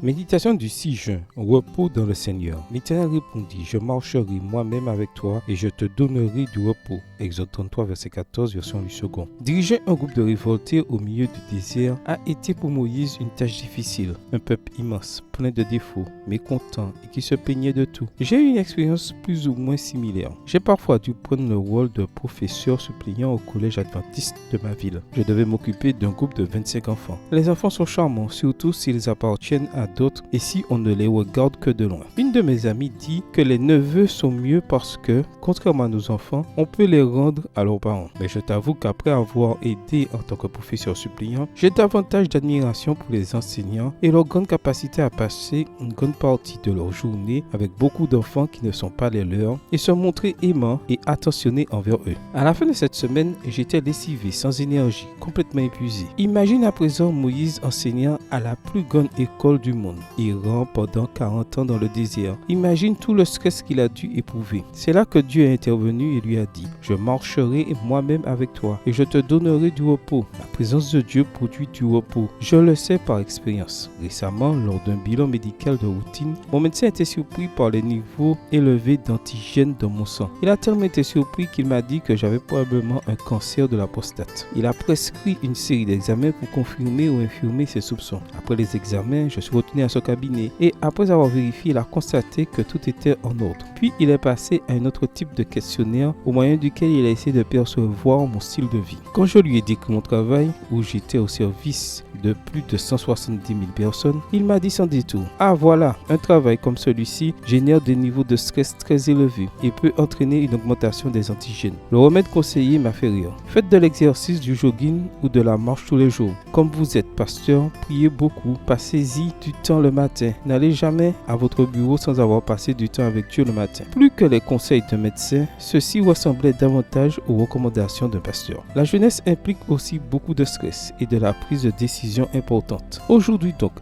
Méditation du 6 juin. Repos dans le Seigneur. L'Éternel répondit, je marcherai moi-même avec toi et je te donnerai du repos. Exode 33, verset 14, version du second. Diriger un groupe de révoltés au milieu du désert a été pour Moïse une tâche difficile. Un peuple immense, plein de défauts, mécontent et qui se plaignait de tout. J'ai eu une expérience plus ou moins similaire. J'ai parfois dû prendre le rôle de professeur suppléant au collège adventiste de ma ville. Je devais m'occuper d'un groupe de 25 enfants. Les enfants sont charmants, surtout s'ils appartiennent à d'autres et si on ne les regarde que de loin. Une de mes amies dit que les neveux sont mieux parce que, contrairement à nos enfants, on peut les rendre à leurs parents. Mais je t'avoue qu'après avoir aidé en tant que professeur suppléant, j'ai davantage d'admiration pour les enseignants et leur grande capacité à passer une grande partie de leur journée avec beaucoup d'enfants qui ne sont pas les leurs et se montrer aimants et attentionnés envers eux. À la fin de cette semaine, j'étais lessivé, sans énergie, complètement épuisé. Imagine à présent Moïse enseignant à la plus grande école du monde, errant pendant 40 ans dans le désert. Imagine tout le stress qu'il a dû éprouver. C'est là que Dieu est intervenu et lui a dit, je marcherai moi-même avec toi et je te donnerai du repos. La présence de Dieu produit du repos. Je le sais par expérience. Récemment, lors d'un bilan médical de routine, mon médecin était surpris par les niveaux élevés d'antigènes dans mon sang. Il a tellement été surpris qu'il m'a dit que j'avais probablement un cancer de la prostate. Il a prescrit une série d'examens pour confirmer ou infirmer ses soupçons. Après les examens, je suis retourné à son cabinet et après avoir vérifié, il a constaté que tout était en ordre. Puis il est passé à un autre type de questionnaire au moyen duquel il a essayé de percevoir mon style de vie. Quand je lui ai décrit mon travail, où j'étais au service de plus de 170 000 personnes, il m'a dit sans détour, ah voilà, un travail comme celui-ci génère des niveaux de stress très élevés et peut entraîner une augmentation des antigènes. Le remède conseillé m'a fait rire. Faites de l'exercice, du jogging ou de la marche tous les jours. Comme vous êtes pasteur, priez beaucoup, passez-y du temps le matin. N'allez jamais à votre bureau sans avoir passé du temps avec Dieu le matin. Plus que les conseils d'un médecin, ceci ressemblait davantage aux recommandations d'un pasteur. La jeunesse implique aussi beaucoup de stress et de la prise de décision importante. Aujourd'hui donc,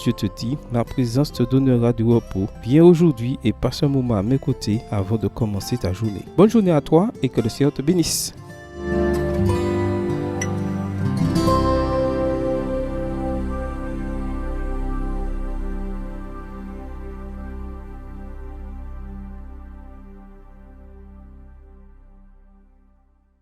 Dieu te dit, ma présence te donnera du repos. Viens aujourd'hui et passe un moment à mes côtés avant de commencer ta journée. Bonne journée à toi et que le Seigneur te bénisse.